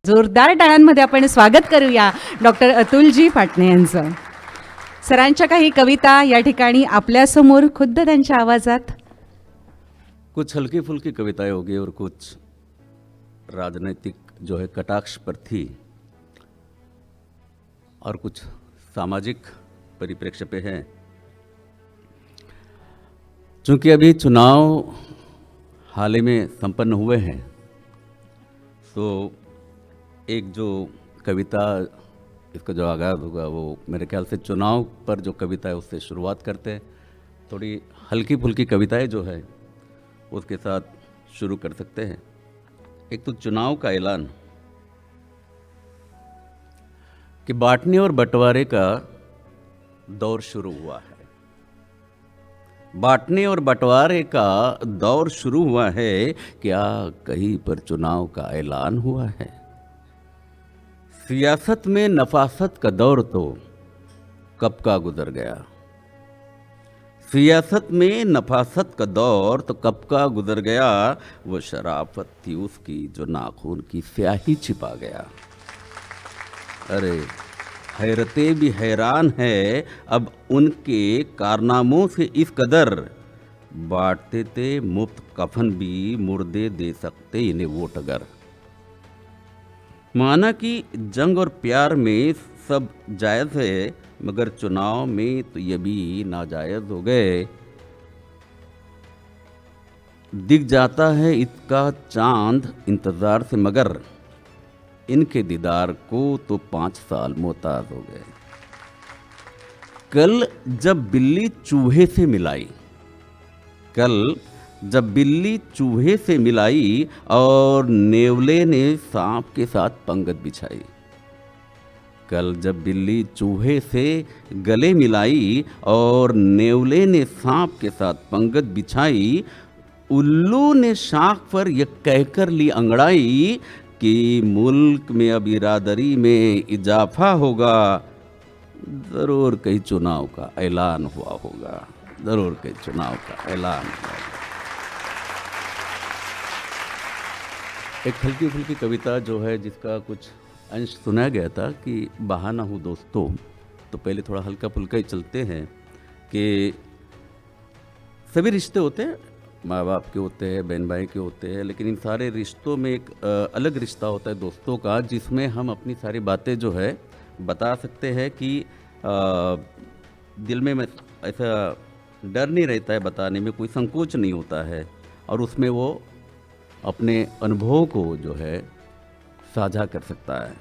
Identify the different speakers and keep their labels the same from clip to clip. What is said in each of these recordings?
Speaker 1: जोरदार टाळ्यांमध्ये आपण स्वागत करूया डॉक्टर अतुलजी फाटणे यांचं. सरांच्या काही कविता या ठिकाणी आपल्यासमोर खुद्द त्यांच्या आवाजात.
Speaker 2: कुछ हल्की फुल्की कविताएं होगी और कुछ राजनीतिक जो है कटाक्ष पर थी और कुछ सामाजिक परिप्रेक्ष्य पे हैं. चूँकि अभी चुनाव हाल ही में संपन्न हुए हैं तो एक जो कविता इसका जो आगाज़ होगा वो मेरे ख्याल से चुनाव पर जो कविता है उससे शुरुआत करते हैं. थोड़ी हल्की फुल्की कविताएं जो है उसके साथ शुरू कर सकते हैं. एक तो चुनाव का ऐलान कि बांटने और बंटवारे का दौर शुरू हुआ है. बांटने और बंटवारे का दौर शुरू हुआ है. क्या कहीं पर चुनाव का ऐलान हुआ है? सियासत में नफासत का दौर तो कब का गुजर गया. सियासत में नफासत का दौर तो कब का गुजर गया. वो शराफत थी उसकी जो नाखून की स्याही छिपा गया. अरे हैरतें भी हैरान है अब उनके कारनामों से इस कदर. बांटते थे मुफ्त कफन भी मुर्दे दे सकते इन्हें वोट अगर. माना कि जंग और प्यार में सब जायज़ है मगर चुनाव में तो ये भी नाजायज़ हो गए. दिख जाता है इसका चांद इंतज़ार से मगर इनके दीदार को तो 5 साल मोहताज हो गए. कल जब बिल्ली चूहे से मिलाई, कल जब बिल्ली चूहे से मिलाई और नेवले ने सांप के साथ पंगत बिछाई. कल जब बिल्ली चूहे से गले मिलाई और नेवले ने सांप के साथ पंगत बिछाई. उल्लू ने शाख पर यह कहकर ली अंगड़ाई कि मुल्क में अब इरादरी में इजाफा होगा. ज़रूर कहीं चुनाव का ऐलान हुआ होगा. ज़रूर कहीं चुनाव का ऐलान हुआ होगा. एक हल्की फुल्की कविता जो है जिसका कुछ अंश सुनाया गया था कि बहाना हूँ दोस्तों. तो पहले थोड़ा हल्का फुल्का ही चलते हैं कि सभी रिश्ते होते हैं, माँ बाप के होते हैं, बहन भाई के होते हैं, लेकिन इन सारे रिश्तों में एक अलग रिश्ता होता है दोस्तों का जिसमें हम अपनी सारी बातें जो है बता सकते हैं कि दिल में ऐसा डर नहीं रहता है बताने में, कोई संकोच नहीं होता है और उसमें वो अपने अनुभवों को जो है साझा कर सकता है.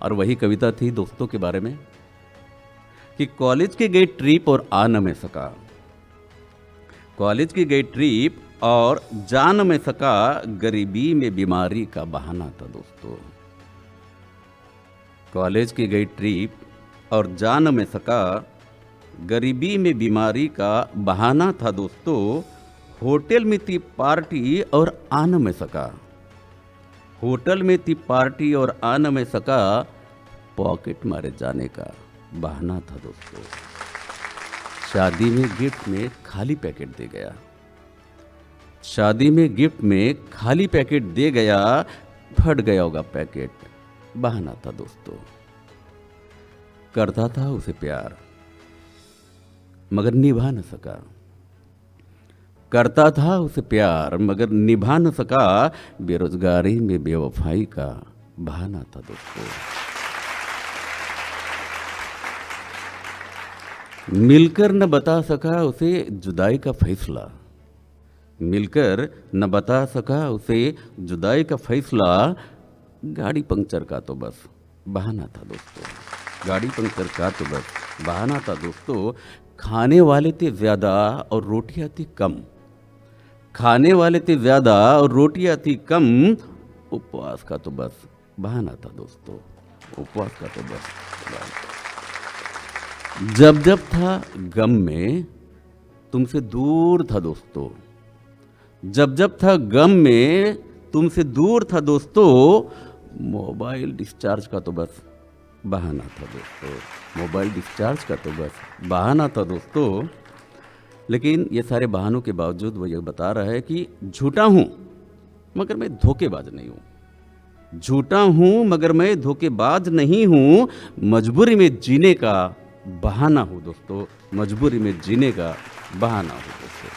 Speaker 2: और वही कविता थी दोस्तों के बारे में कि कॉलेज की गई ट्रिप और आ न में सका. कॉलेज की गई ट्रिप और जा न में सका. गरीबी में बीमारी का बहाना था दोस्तों. कॉलेज की गई ट्रिप और जा न में सका. गरीबी में बीमारी का बहाना था दोस्तों. होटल में थी पार्टी और आ न में सका. होटल में थी पार्टी और आ न में सका. पॉकेट मारे जाने का बहाना था दोस्तों. शादी में गिफ्ट में खाली पैकेट दे गया. शादी में गिफ्ट में खाली पैकेट दे गया. फट गया होगा पैकेट, बहाना था दोस्तों. करता था उसे प्यार मगर निभा न सका. करता था उसे प्यार मगर निभा न सका. बेरोजगारी में बेवफाई का बहाना था दोस्तों. मिलकर न बता सका उसे जुदाई का फैसला. मिलकर न बता सका उसे जुदाई का फैसला. गाड़ी पंक्चर का तो बस बहाना था दोस्तों. गाड़ी पंक्चर का तो बस बहाना था दोस्तों. खाने वाले थे ज़्यादा और रोटियां थी कम. खाने वाले थे ज़्यादा और रोटियां थी कम. उपवास का तो बस बहाना था दोस्तों. उपवास का तो बस. जब जब था गम में तुमसे दूर था दोस्तों. जब जब था गम में तुमसे दूर था दोस्तों. मोबाइल डिस्चार्ज का तो बस बहाना था दोस्तों. मोबाइल डिस्चार्ज का तो बस बहाना था दोस्तों. लेकिन ये सारे बहानों के बावजूद वो ये बता रहा है कि झूठा हूँ मगर मैं धोखेबाज नहीं हूँ. झूठा हूँ मगर मैं धोखेबाज नहीं हूँ, मजबूरी में जीने का बहाना हूँ दोस्तों, मजबूरी में जीने का बहाना हूँ दोस्तों।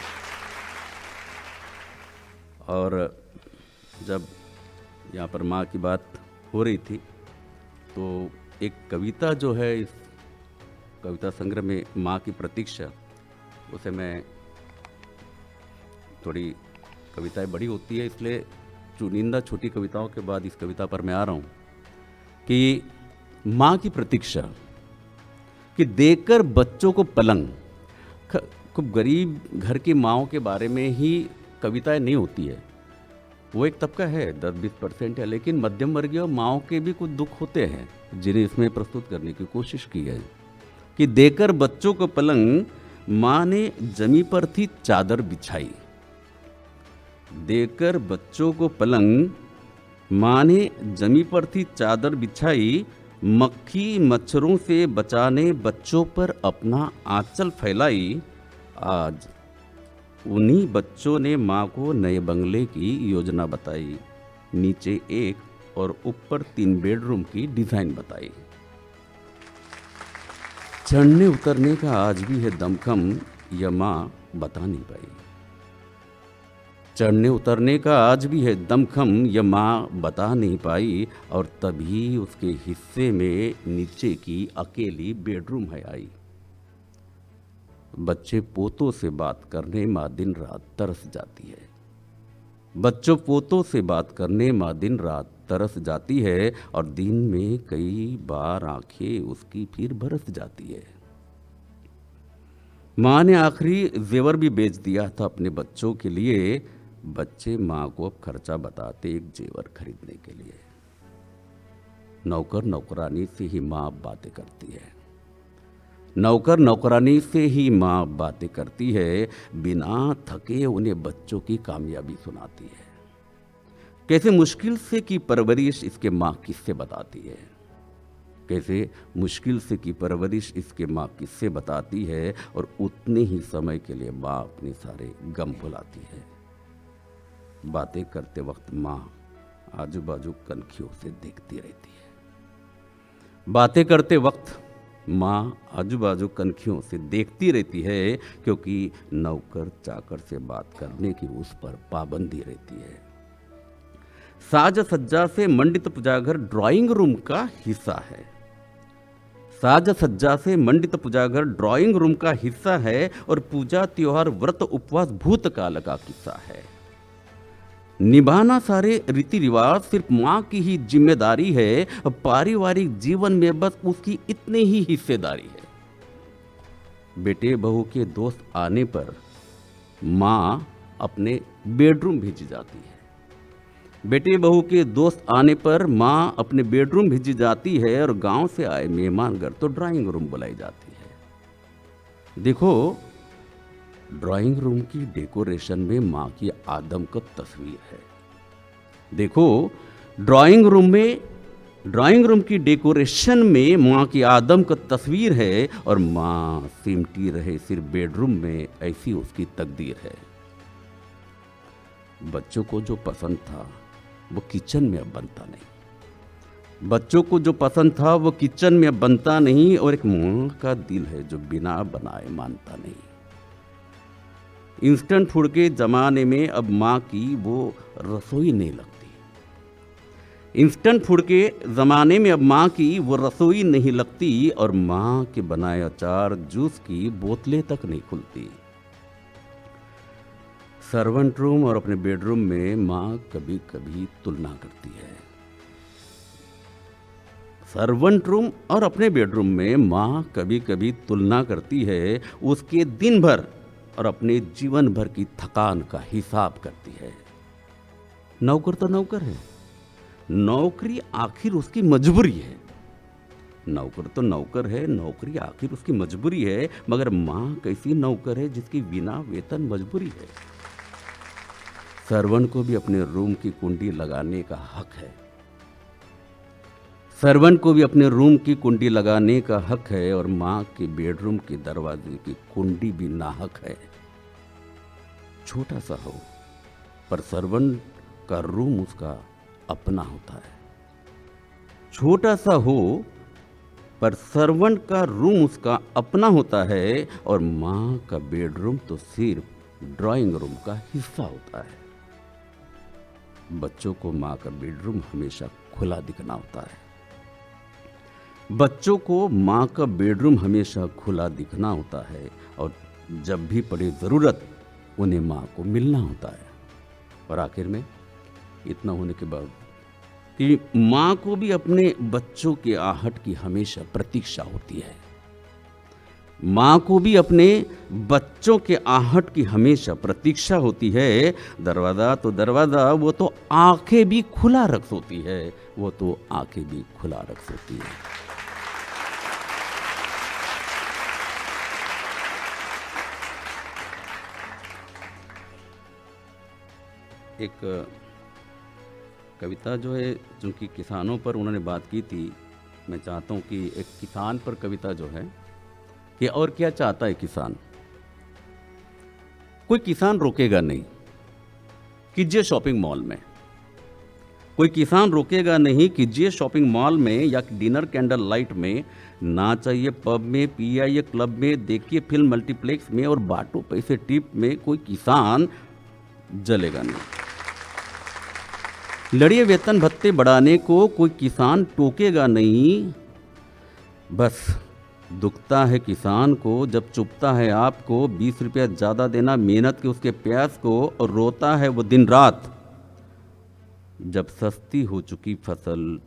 Speaker 2: और जब यहाँ पर माँ की बात हो रही थी तो एक कविता जो है इस कविता संग्रह में माँ की प्रतीक्षा, उसे मैं थोड़ी कविताएं बड़ी होती है इसलिए चुनिंदा छोटी कविताओं के बाद इस कविता पर मैं आ रहा हूँ कि माँ की प्रतीक्षा, कि देकर बच्चों को पलंग। खूब गरीब घर की माँओं के बारे में ही कविताएं नहीं होती है, वो एक तबका है 10-20% है, लेकिन मध्यम वर्गीय माँओं के भी कुछ दुख होते हैं जिन्हें इसमें प्रस्तुत करने की कोशिश की है। कि देकर बच्चों को पलंग, माँ ने जमी पर थी चादर बिछाई। देकर बच्चों को पलंग, माँ ने जमी पर थी चादर बिछाई। मक्खी मच्छरों से बचाने बच्चों पर अपना आंचल फैलाई। आज उन्हीं बच्चों ने माँ को नए बंगले की योजना बताई। नीचे 1 और ऊपर 3 बेडरूम की डिजाइन बताई। चढ़ने उतरने का आज भी है दमखम, यह माँ बता नहीं पाई। चढ़ने उतरने का आज भी है दमखम, यह माँ बता नहीं पाई। और तभी उसके हिस्से में नीचे की अकेली बेडरूम है आई। बच्चे पोतों से बात करने माँ दिन रात तरस जाती है। बच्चों पोतों से बात करने माँ दिन रात तरस जाती है। और दिन में कई बार आंखें उसकी फिर बरस जाती है। माँ ने आखिरी जेवर भी बेच दिया था अपने बच्चों के लिए। बच्चे माँ को अब खर्चा बताते एक जेवर खरीदने के लिए। नौकर नौकरानी से ही माँ बातें करती है। नौकर नौकरानी से ही माँ बातें करती है। बिना थके उन्हें बच्चों की कामयाबी सुनाती है। कैसे मुश्किल से की परवरिश इसके माँ किससे बताती है। कैसे मुश्किल से की परवरिश इसके माँ किससे बताती है। और उतने ही समय के लिए माँ अपने सारे गम भुलाती है। बातें करते वक्त माँ आजू बाजू कनखियों से देखती रहती है। बातें करते वक्त माँ आजू बाजू कनखियों से देखती रहती है, क्योंकि नौकर चाकर से बात करने की उस पर पाबंदी रहती है। साज सज्जा से मंडित पूजाघर ड्राइंग रूम का हिस्सा है। साज सज्जा से मंडित पूजाघर ड्राइंग रूम का हिस्सा है। और पूजा त्योहार व्रत उपवास भूतकाल का किस्सा है। निभाना सारे रीति रिवाज सिर्फ माँ की ही जिम्मेदारी है। पारिवारिक जीवन में बस उसकी इतनी ही हिस्सेदारी है। बेटे बहू के दोस्त आने पर माँ अपने बेडरूम भेजी जाती है। बेटे बहू के दोस्त आने पर माँ अपने बेडरूम भेजी जाती है। और गांव से आए मेहमान घर तो ड्राइंग रूम बुलाई जाती है। देखो, ड्राइंग रूम की डेकोरेशन में माँ की आदमकद तस्वीर है। देखो, ड्राइंग रूम की डेकोरेशन में माँ की आदमकद तस्वीर है। और माँ सिमटी रहे सिर्फ बेडरूम में, ऐसी उसकी तकदीर है। बच्चों को जो पसंद था वो किचन में अब बनता नहीं। बच्चों को जो पसंद था वो किचन में अब बनता नहीं। और एक माँ का दिल है जो बिना बनाए मानता नहीं। इंस्टेंट फूड के ज़माने में अब माँ की वो रसोई नहीं लगती। इंस्टेंट फूड के ज़माने में अब माँ की वो रसोई नहीं लगती। और माँ के बनाए अचार जूस की बोतलें तक नहीं खुलती। सर्वेंट रूम और अपने बेडरूम में माँ कभी कभी तुलना करती है। सर्वेंट रूम और अपने बेडरूम में माँ कभी कभी तुलना करती है। उसके दिन भर और अपने जीवन भर की थकान का हिसाब करती है। नौकर तो नौकर है, नौकरी आखिर उसकी मजबूरी है। नौकर तो नौकर है, नौकरी आखिर उसकी मजबूरी है। मगर माँ कैसी नौकर है जिसकी बिना वेतन मजबूरी है। सर्वेंट को भी अपने रूम की कुंडी लगाने का हक है। सर्वेंट को भी अपने रूम की कुंडी लगाने का हक है। और माँ के बेडरूम के दरवाजे की कुंडी भी नाहक है। छोटा सा हो पर सर्वेंट का रूम उसका अपना होता है। छोटा सा हो पर सर्वेंट का रूम उसका अपना होता है और माँ का बेडरूम तो सिर्फ ड्राइंग रूम का हिस्सा होता है। बच्चों को माँ का बेडरूम हमेशा खुला दिखना होता है। बच्चों को माँ का बेडरूम हमेशा खुला दिखना होता है और जब भी पड़े ज़रूरत उन्हें माँ को मिलना होता है। और आखिर में इतना होने के बाद कि माँ को भी अपने बच्चों के आहट की हमेशा प्रतीक्षा होती है। माँ को भी अपने बच्चों के आहट की हमेशा प्रतीक्षा होती है। दरवाज़ा तो दरवाज़ा, वो तो आंखें भी खुला रख सोती है, वो तो आंखें भी खुला रख सोती है। एक कविता जो है, चूँकि किसानों पर उन्होंने बात की थी, मैं चाहता हूँ कि एक किसान पर कविता जो है कि और क्या चाहता है किसान। कोई किसान रोकेगा नहीं, कीजिए शॉपिंग मॉल में। कोई किसान रोकेगा नहीं, कीजिए शॉपिंग मॉल में या डिनर कैंडल लाइट में, ना चाहिए पब में, पीआईए क्लब में, देखिए फिल्म मल्टीप्लेक्स में और बांटो पैसे टिप में। कोई किसान जलेगा नहीं। लड़िए वेतन भत्ते बढ़ाने को, कोई किसान टोकेगा नहीं। बस दुखता है किसान को जब चुभता है आपको 20 रुपया ज़्यादा देना मेहनत के उसके प्यास को, और रोता है वो दिन रात जब सस्ती हो चुकी फसल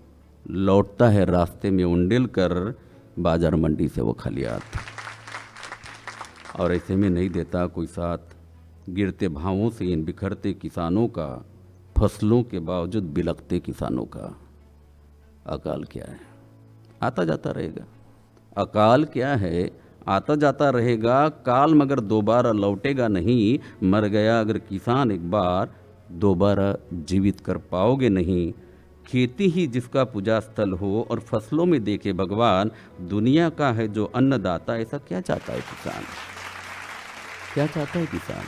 Speaker 2: लौटता है रास्ते में उंडेल कर बाजार मंडी से वो खलियात। और ऐसे में नहीं देता कोई साथ गिरते भावों से इन बिखरते किसानों का, फसलों के बावजूद बिलखते किसानों का। अकाल क्या है, आता जाता रहेगा। अकाल क्या है, आता जाता रहेगा। काल मगर दोबारा लौटेगा नहीं। मर गया अगर किसान एक बार, दोबारा जीवित कर पाओगे नहीं। खेती ही जिसका पूजा स्थल हो और फसलों में देखे भगवान, दुनिया का है जो अन्नदाता। ऐसा क्या चाहता है किसान, क्या चाहता है किसान?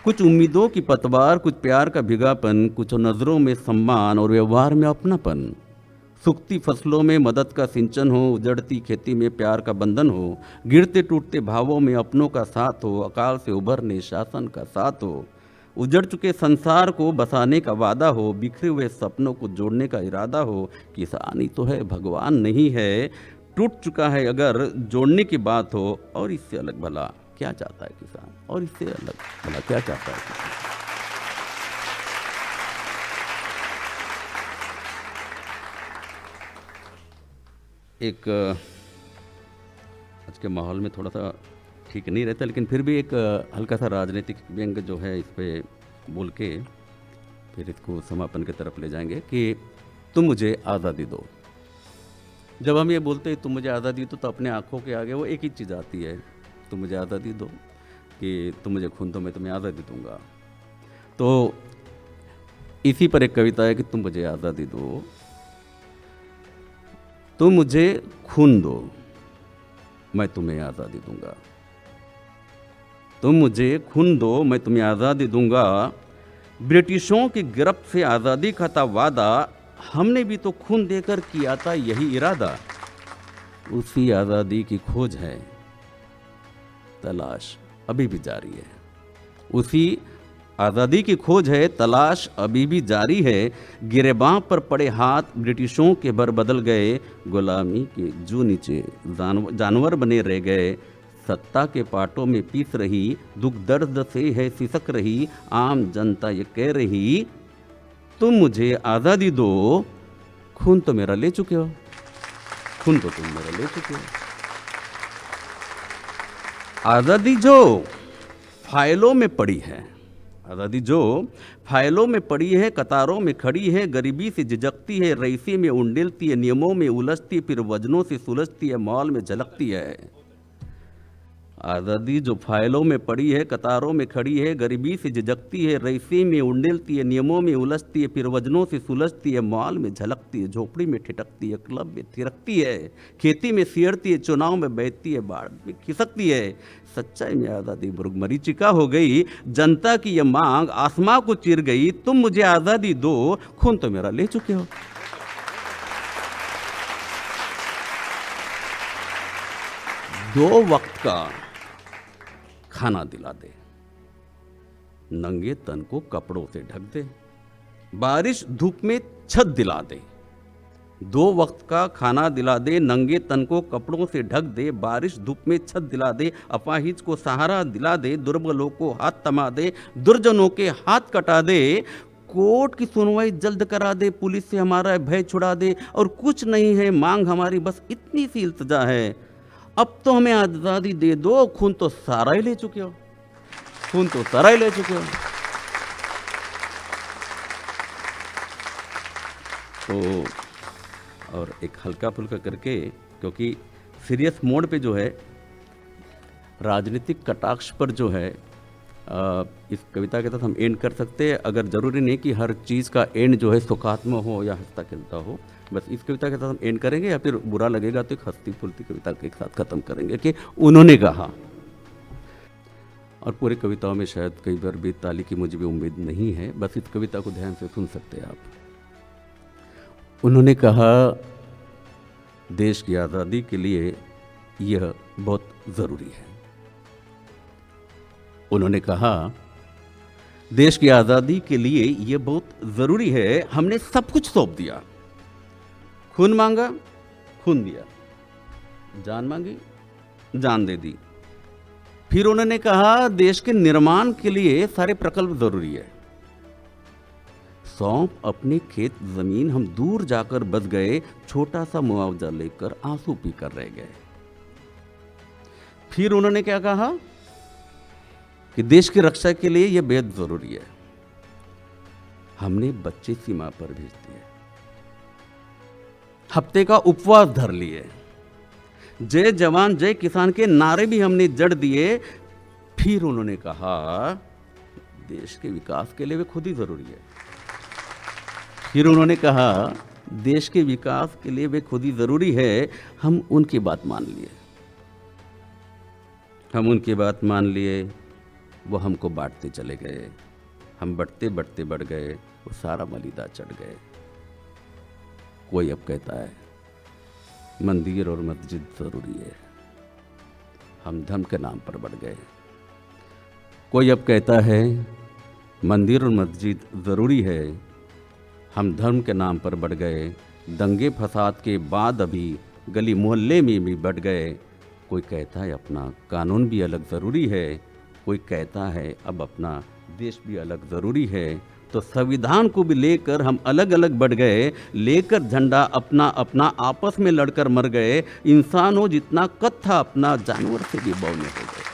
Speaker 2: कुछ उम्मीदों की पतवार, कुछ प्यार का भिगापन, कुछ नज़रों में सम्मान और व्यवहार में अपनापन। सूखती फसलों में मदद का सिंचन हो, उजड़ती खेती में प्यार का बंधन हो, गिरते टूटते भावों में अपनों का साथ हो, अकाल से उभरने शासन का साथ हो, उजड़ चुके संसार को बसाने का वादा हो, बिखरे हुए सपनों को जोड़ने का इरादा हो। किसानी तो है, भगवान नहीं है। टूट चुका है अगर जोड़ने की बात हो, और इससे अलग भला क्या चाहता है किसान, और इससे अलग भला क्या चाहता है किसान? एक आज के माहौल में थोड़ा सा ठीक नहीं रहता, लेकिन फिर भी एक हल्का सा राजनीतिक व्यंग जो है इस पे बोल के फिर इसको समापन की तरफ ले जाएंगे कि तुम मुझे आज़ादी दो। जब हम ये बोलते हैं तुम मुझे आज़ादी दो, तो अपने आँखों के आगे वो एक ही चीज़ आती है, तुम मुझे आज़ादी दो, कि तुम मुझे खून दो मैं तुम्हें आज़ादी दूंगा। तो इसी पर एक कविता है कि तुम मुझे आज़ादी दो, तुम मुझे खून दो, मैं तुम्हें आज़ादी दूंगा। तुम मुझे खून दो, मैं तुम्हें आज़ादी दूंगा। ब्रिटिशों की गिरफ्त से आज़ादी का था वादा, हमने भी तो खून देकर किया था यही इरादा। उसी आज़ादी की खोज है, तलाश अभी भी जारी है। उसी आज़ादी की खोज है, तलाश अभी भी जारी है। गिरेबां पर पड़े हाथ ब्रिटिशों के बर बदल गए, गुलामी के जू नीचे जानवर बने रह गए। सत्ता के पाटों में पीस रही, दुख दर्द से है सिसक रही, आम जनता ये कह रही तुम मुझे आज़ादी दो। खून तो मेरा ले चुके हो, खून तो तुम मेरा ले चुके हो। आज़ादी जो फाइलों में पड़ी है, आज़ादी जो फाइलों में पड़ी है, कतारों में खड़ी है, गरीबी से झिझकती है, रईसी में उंडेलती है, नियमों में उलझती, फिर वजनों से सुलझती है, मॉल में झलकती है। आज़ादी जो फाइलों में पड़ी है, कतारों में खड़ी है, गरीबी से झिझकती है, रईसी में उंडेलती है, नियमों में उलझती है, फिर वजनों से सुलझती है, मॉल में झलकती है, झोपड़ी में ठिठकती है, क्लब में थिरकती है, खेती में सियरती है, चुनाव में बहती है, बाढ़ में खिसकती है। सच्चाई में आज़ादी मरीचिका हो गई, जनता की यह मांग आसमां को चिर गई। तुम मुझे आज़ादी दो, खून तो मेरा ले चुके हो। 2 वक्त का खाना दिला दे, नंगे तन को कपड़ों से ढक दे, बारिश धूप में छत दिला दे। 2 वक्त का खाना दिला दे, नंगे तन को कपड़ों से ढक दे, बारिश धूप में छत दिला दे, अपाहिज को सहारा दिला दे, दुर्बलों को हाथ थमा दे, दुर्जनों के हाथ कटा दे, कोर्ट की सुनवाई जल्द करा दे, पुलिस से हमारा भय छुड़ा दे, और कुछ नहीं है मांग हमारी, बस इतनी सी इल्तिजा है, अब तो हमें आज़ादी दे दो, खून तो सारा ही ले चुके हो, खून तो सारा ही ले चुके हो। तो और एक हल्का फुल्का करके, क्योंकि सीरियस मोड पे जो है राजनीतिक कटाक्ष पर जो है इस कविता के साथ हम एंड कर सकते हैं। अगर ज़रूरी नहीं कि हर चीज़ का एंड जो है सुखात्मक हो या हंसता खेलता हो, बस इस कविता के साथ हम एंड करेंगे, या फिर बुरा लगेगा तो एक हंसती फुलती कविता के साथ ख़त्म करेंगे कि उन्होंने कहा। और पूरी कविताओं में शायद कई बार भी ताली की मुझे भी उम्मीद नहीं है, बस इस कविता को ध्यान से सुन सकते हैं आप। उन्होंने कहा, देश की आज़ादी के लिए यह बहुत ज़रूरी है। उन्होंने कहा, देश की आज़ादी के लिए यह बहुत ज़रूरी है, हमने सब कुछ सौंप दिया, खून मांगा खून दिया, जान मांगी जान दे दी। फिर उन्होंने कहा, देश के निर्माण के लिए सारे प्रकल्प ज़रूरी है, सौंप अपने खेत जमीन हम दूर जाकर बस गए, छोटा सा मुआवजा लेकर आंसू पीकर रह गए। फिर उन्होंने क्या कहा कि देश की रक्षा के लिए यह बेहद जरूरी है, हमने बच्चे सीमा पर भेज दिए, हफ्ते का उपवास धर लिए, जय जवान जय किसान के नारे भी हमने जड़ दिए। फिर उन्होंने कहा, देश के विकास के लिए वे खुद ही जरूरी है। फिर उन्होंने कहा, देश के विकास के लिए वे खुद ही ज़रूरी है, हम उनकी बात मान लिए, हम उनकी बात मान लिए, वो हमको बांटते चले गए, हम बढ़ते बढ़ते बढ़ गए, वो सारा मलीदा चढ़ गए। कोई अब कहता है मंदिर और मस्जिद ज़रूरी है, हम धर्म के नाम पर बढ़ गए। कोई अब कहता है मंदिर और मस्जिद ज़रूरी है, हम धर्म के नाम पर बढ़ गए, दंगे फसाद के बाद अभी गली मोहल्ले में भी बढ़ गए। कोई कहता है अपना कानून भी अलग ज़रूरी है, कोई कहता है अब अपना देश भी अलग ज़रूरी है। तो संविधान को भी लेकर हम अलग अलग बढ़ गए, लेकर झंडा अपना अपना आपस में लड़कर मर गए। इंसान हो जितना कद था अपना, जानवर से भी बौने हो गए।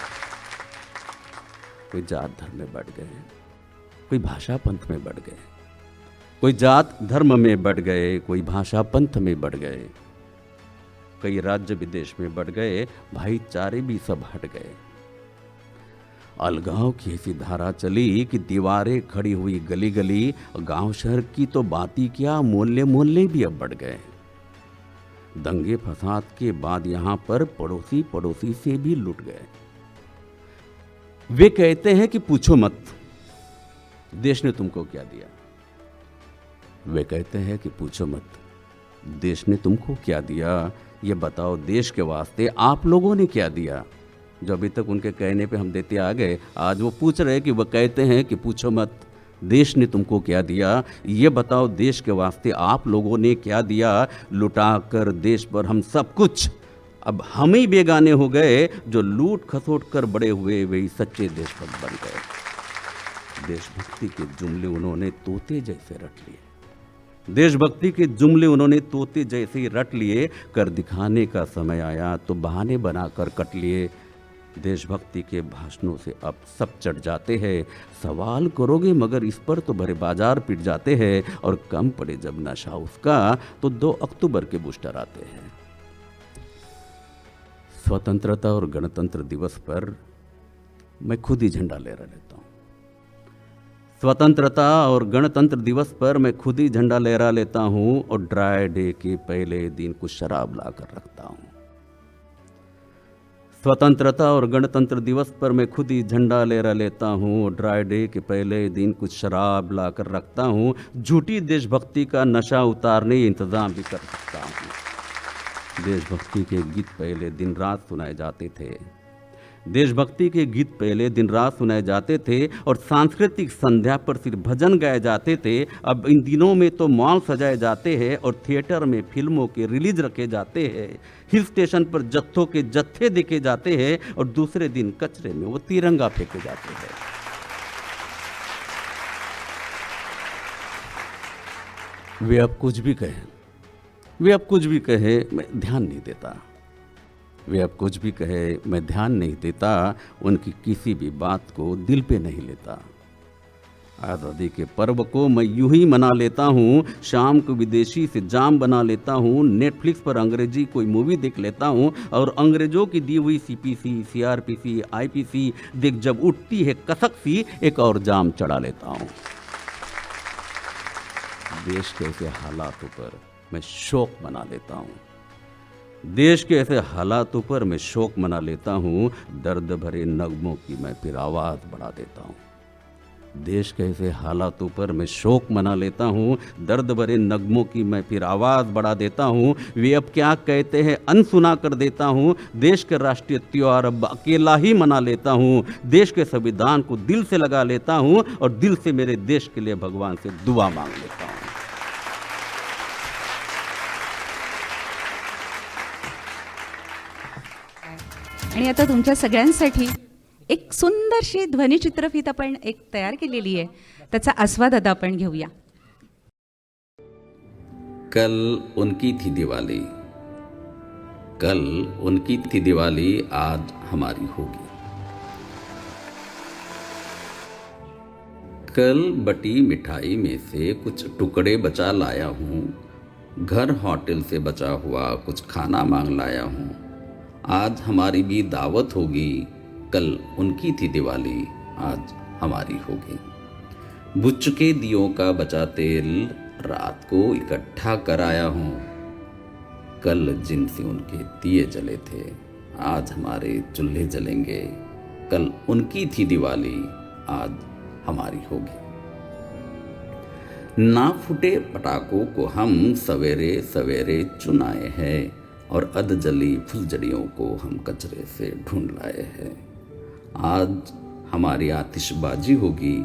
Speaker 2: कोई जात धर्म में बढ़ गए, कोई भाषा पंथ में बढ़ गए, कोई जात धर्म में बढ़ गए, कोई भाषा पंथ में बढ़ गए, कई राज्य विदेश में बढ़ गए, भाईचारे भी सब हट गए। अलगाव की ऐसी धारा चली कि दीवारें खड़ी हुई गली गली, गांव शहर की तो बात ही क्या, मोहल्ले मोहल्ले भी अब बढ़ गए। दंगे फसाद के बाद यहां पर पड़ोसी पड़ोसी से भी लुट गए। वे कहते हैं कि पूछो मत, देश ने तुमको क्या दिया। वे कहते हैं कि पूछो मत, देश ने तुमको क्या दिया, ये बताओ देश के वास्ते आप लोगों ने क्या दिया। जो अभी तक उनके कहने पे हम देते आ गए, आज वो पूछ रहे कि वह कहते हैं कि पूछो मत, देश ने तुमको क्या दिया, ये बताओ देश के वास्ते आप लोगों ने क्या दिया। लुटा कर देश पर हम सब कुछ, अब हम ही बेगाने हो गए, जो लूट खसोट कर बड़े हुए वही सच्चे देशभक्त बन गए। देशभक्ति के जुमले उन्होंने तोते जैसे रट लिए, देशभक्ति के जुमले उन्होंने तोते जैसे ही रट लिए। कर दिखाने का समय आया तो बहाने बनाकर कट लिए। देशभक्ति के भाषणों से अब सब चढ़ जाते हैं, सवाल करोगे मगर इस पर तो भरे बाजार पिट जाते हैं। और कम पड़े जब नशा उसका तो 2 अक्टूबर के बूस्टर आते हैं। स्वतंत्रता और गणतंत्र दिवस पर मैं खुद ही झंडा लहरा लेता हूँ। स्वतंत्रता और गणतंत्र दिवस पर मैं खुद ही झंडा लहरा लेता हूँ, और ड्राई डे के पहले दिन कुछ शराब ला कर रखता हूँ। स्वतंत्रता और गणतंत्र दिवस पर मैं खुद ही झंडा लहरा लेता हूँ, और ड्राई डे के पहले दिन कुछ शराब ला कर रखता हूँ। झूठी देशभक्ति का नशा उतारने इंतजाम भी कर सकता हूँ। देशभक्ति के गीत पहले दिन रात सुनाए जाते थे। देशभक्ति के गीत पहले दिन रात सुनाए जाते थे और सांस्कृतिक संध्या पर सिर्फ भजन गाए जाते थे। अब इन दिनों में तो मॉल सजाए जाते हैं और थिएटर में फिल्मों के रिलीज रखे जाते हैं। हिल स्टेशन पर जत्थों के जत्थे देखे जाते हैं और दूसरे दिन कचरे में वो तिरंगा फेंके जाते हैं। वे अब कुछ भी कहें, वे अब कुछ भी कहे, मैं ध्यान नहीं देता। वे अब कुछ भी कहे, मैं ध्यान नहीं देता। उनकी किसी भी बात को दिल पे नहीं लेता। आज़ादी के पर्व को मैं यूं ही मना लेता हूँ। शाम को विदेशी से जाम बना लेता हूँ। नेटफ्लिक्स पर अंग्रेजी कोई मूवी देख लेता हूँ और अंग्रेजों की दी हुई सीपीसी, सीआरपीसी, आईपीसी देख जब उठती है कसक सी, एक और जाम चढ़ा लेता हूँ। देश के ऐसे हालातों पर मैं शोक मना लेता हूँ। देश के ऐसे हालातों पर मैं शोक मना लेता हूँ। दर्द भरे नगमों की मैं फिर आवाज़ बढ़ा देता हूँ। देश के ऐसे हालातों पर मैं शोक मना लेता हूँ। दर्द भरे नगमों की मैं फिर आवाज़ बढ़ा देता हूँ। वे अब क्या कहते हैं अनसुना कर देता हूँ। देश के राष्ट्रीय त्योहार अब अकेला ही मना लेता हूँ। देश के संविधान को दिल से लगा लेता हूँ और दिल से मेरे देश के लिए भगवान से दुआ मांग लेता हूँ।
Speaker 1: आणि आता तुमच्या सगळ्यांसाठी एक सुंदरशी ध्वनिचित्रफीत आपण एक तयार केलेली आहे, त्याचा आस्वाद आता आपण घेऊया.
Speaker 2: कल उनकी थी दिवाली, कल उनकी थी दिवाली, आज हमारी होगी। कल बटी मिठाई में से कुछ टुकड़े बचा लाया हूँ। घर होटल से बचा हुआ कुछ खाना मांग लाया हूँ। आज हमारी भी दावत होगी। कल उनकी थी दिवाली, आज हमारी होगी। बुझ चुके दियों का बचा तेल रात को इकट्ठा कराया हूँ। कल जिनसे उनके दिए जले थे, आज हमारे चूल्हे जलेंगे। कल उनकी थी दिवाली, आज हमारी होगी। ना फूटे पटाखों को हम सवेरे सवेरे चुनाए हैं और अधजली फुलझड़ियों को हम कचरे से ढूंढ लाए हैं। आज हमारी आतिशबाजी होगी।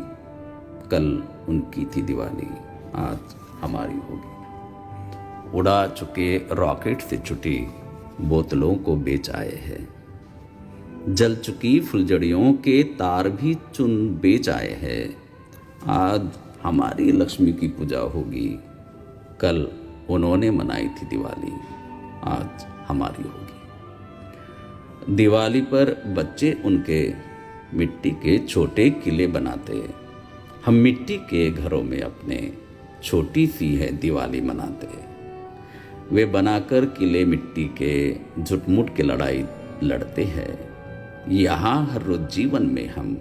Speaker 2: कल उनकी थी दिवाली, आज हमारी होगी। उड़ा चुके रॉकेट से छुटी बोतलों को बेच आए हैं। जल चुकी फुलझड़ियों के तार भी चुन बेच आए हैं। आज हमारी लक्ष्मी की पूजा होगी। कल उन्होंने मनाई थी दिवाली, आज हमारी होगी। दिवाली पर बच्चे उनके मिट्टी के छोटे किले बनाते। हम मिट्टी के घरों में अपने छोटी सी है दिवाली मनाते। वे बनाकर किले मिट्टी के झुटमुट के लड़ाई लड़ते हैं। यहाँ हर रोज जीवन में हम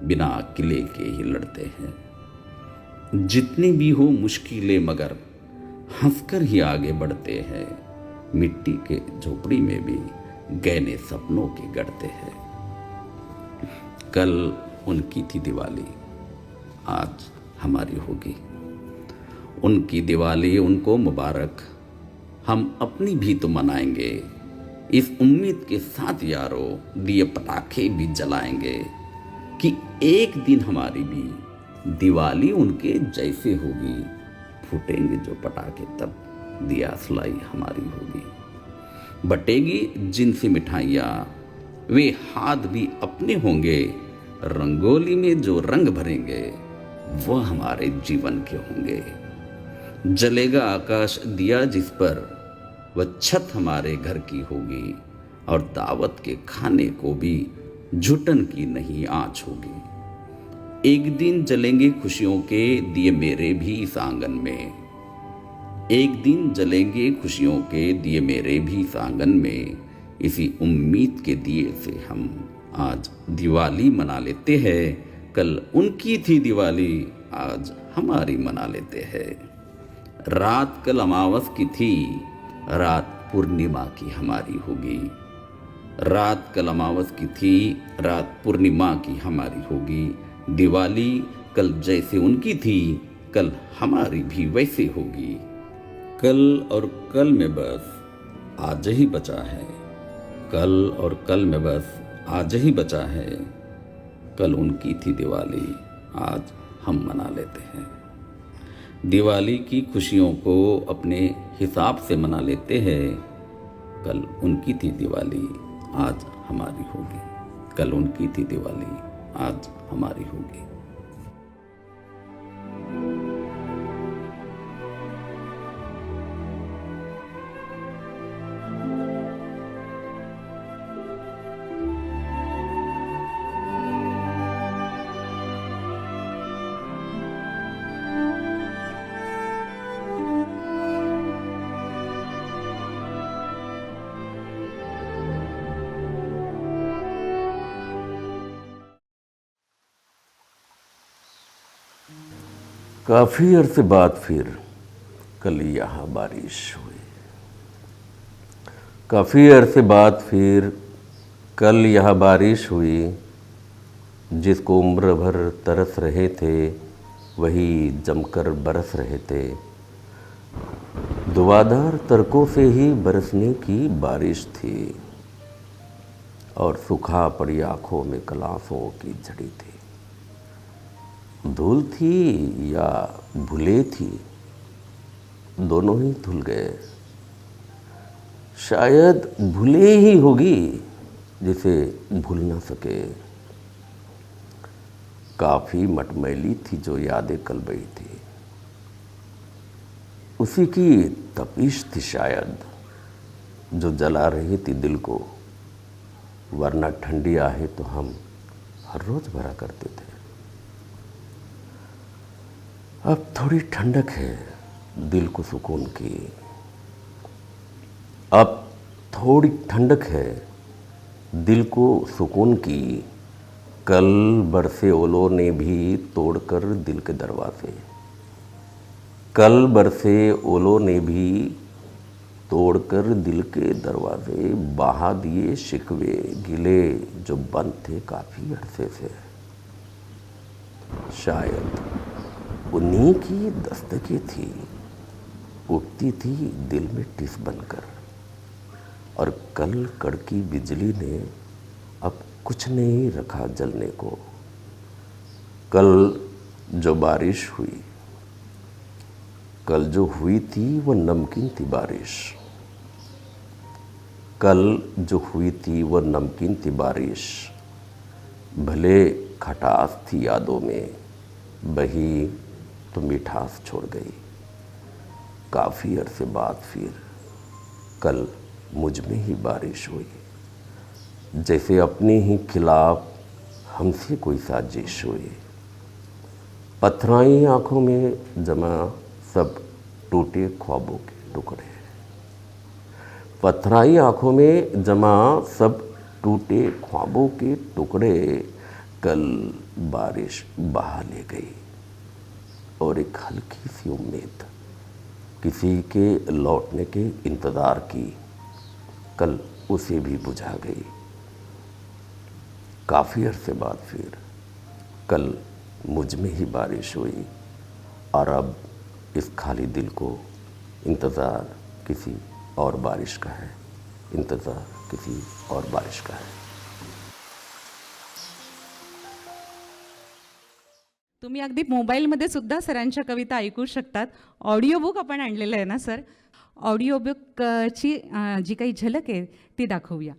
Speaker 2: बिना किले के ही लड़ते हैं। जितनी भी हो मुश्किलें मगर हंसकर ही आगे बढ़ते हैं। मिट्टी के झोपड़ी में भी गहने सपनों के गढ़ते हैं। कल उनकी थी दिवाली, आज हमारी होगी। उनकी दिवाली उनको मुबारक, हम अपनी भी तो मनाएंगे। इस उम्मीद के साथ यारों दिए पटाखे भी जलाएंगे कि एक दिन हमारी भी दिवाली उनके जैसे होगी। फूटेंगे जो पटाखे तब दिया सुलाई हमारी होगी। बटेगी जिनसे मिठाइयाँ वे हाथ भी अपने होंगे। रंगोली में जो रंग भरेंगे वो हमारे जीवन के होंगे। जलेगा आकाश दिया जिस पर वह छत हमारे घर की होगी। और दावत के खाने को भी झुटन की नहीं आँच होगी। एक दिन जलेंगे खुशियों के दिए मेरे भी इस आंगन में। एक दिन जलेंगे खुशियों के दिए मेरे भी इस आंगन में। इसी उम्मीद के दिए से हम आज दिवाली मना लेते हैं। कल उनकी थी दिवाली, आज हमारी मना लेते हैं। रात कल अमावस की थी, रात पूर्णिमा की हमारी होगी। रात कल अमावस की थी, रात पूर्णिमा की हमारी होगी। दिवाली कल जैसे उनकी थी, कल हमारी भी वैसे होगी। कल और कल में बस आज ही बचा है, कल और कल में बस आज ही बचा है। कल उनकी थी दिवाली, आज हम मना लेते हैं। दिवाली की खुशियों को अपने हिसाब से मना लेते हैं। कल उनकी थी दिवाली, आज हमारी होगी। कल उनकी थी दिवाली, आज हमारी होगी। काफ़ी अरसे बाद फिर कल यहाँ बारिश हुई। काफ़ी अरसे बाद फिर कल यहाँ बारिश हुई। जिसको उम्र भर तरस रहे थे वही जमकर बरस रहे थे। दुआदार तड़कों से ही बरसने की बारिश थी और सूखा पड़ी आँखों में कलासों की झड़ी थी। धूल थी या भूले थी, दोनों ही धुल गए। शायद भूले ही होगी जिसे भूल ना सके। काफ़ी मटमैली थी जो यादें कल बही थी। उसी की तपिश थी शायद जो जला रही थी दिल को, वरना ठंडी आहे तो हम हर रोज़ भरा करते थे। अब थोड़ी ठंडक है दिल को सुकून की। अब थोड़ी ठंडक है दिल को सुकून की। कल बरसे ओलों ने भी तोड़कर दिल के दरवाजे। कल बरसे ओलों ने भी तोड़कर दिल के दरवाजे। बहा दिए शिकवे गिले जो बंद थे काफ़ी अरसे से। शायद उन्हीं की दस्तकें थी, उठती थी दिल में टिस बनकर। और कल कड़की बिजली ने अब कुछ नहीं रखा जलने को। कल जो बारिश हुई, कल जो हुई थी वो नमकीन थी बारिश। कल जो हुई थी वो नमकीन थी बारिश। भले खटास थी यादों में, बही तो मिठास छोड़ गई। काफ़ी अरसे बाद फिर कल मुझ में ही बारिश हुई। जैसे अपने ही खिलाफ हमसे कोई साजिश हुई। पथराई आँखों में जमा सब टूटे ख्वाबों के टुकड़े। पथराई आँखों में जमा सब टूटे ख्वाबों के टुकड़े। कल बारिश बहा ले गई और एक हल्की सी उम्मीद किसी के लौटने के इंतज़ार की, कल उसे भी बुझा गई। काफ़ी अरसे बाद फिर कल मुझ में ही बारिश हुई। और अब इस खाली दिल को इंतज़ार किसी और बारिश का है, इंतज़ार किसी और बारिश का है।
Speaker 1: तुम्ही अगदी मोबाईलमध्ये सुद्धा सरांच्या कविता ऐकू शकतात. ऑडिओ बुक आपण आणलेलं आहे ना सर? ऑडिओ बुकची जी काही झलक आहे ती दाखवूया.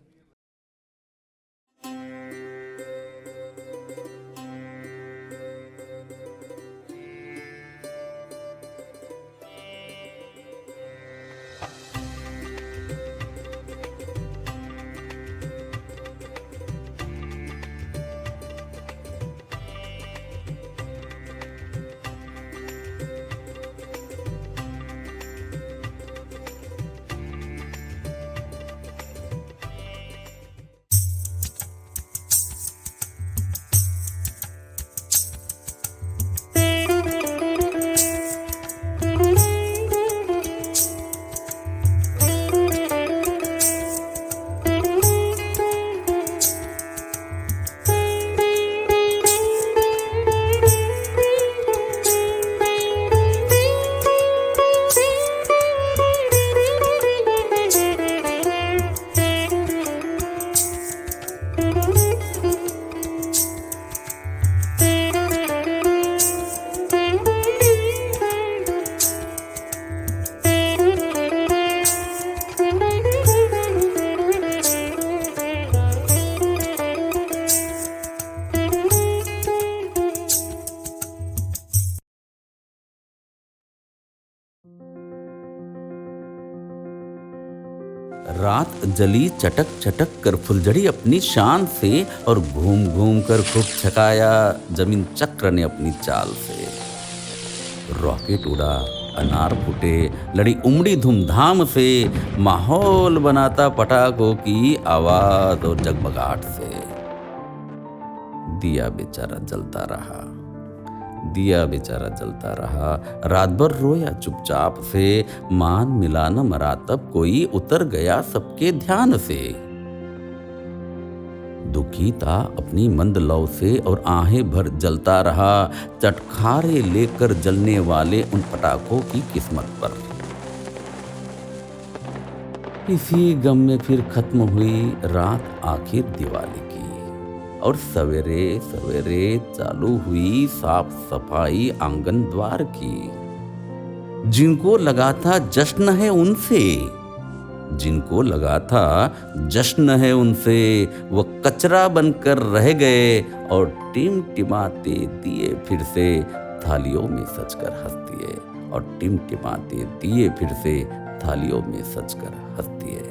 Speaker 2: जली चटक चटक कर फुलझड़ी अपनी शान से, और घूम घूम कर खूब छकाया जमीन चक्र ने अपनी चाल से। रॉकेट उड़ा, अनार फूटे, लड़ी उमड़ी धूमधाम से, माहौल बनाता पटाखों की आवाज और जगमगाहट से। दिया बेचारा जलता रहा, दिया बेचारा जलता रहा, रात भर रोया चुपचाप से, मान मिला न मरा तब कोई, उतर गया सबके ध्यान से। दुखी था अपनी मंद लौ से और आहें भर जलता रहा, चटखारे लेकर जलने वाले उन पटाखों की किस्मत पर। इसी गम में फिर खत्म हुई रात आखिर दिवाली की, और सवेरे सवेरे चालू हुई साफ सफाई आंगन द्वार की। जिनको लगा था जश्न है उनसे, जिनको लगा था जश्न है उनसे, वो कचरा बनकर रह गए, और टिमटिमाते दिए फिर से थालियों में सजकर हंस दिए, और टिमटिमाते दिए फिर से थालियों में सजकर हंस दिए।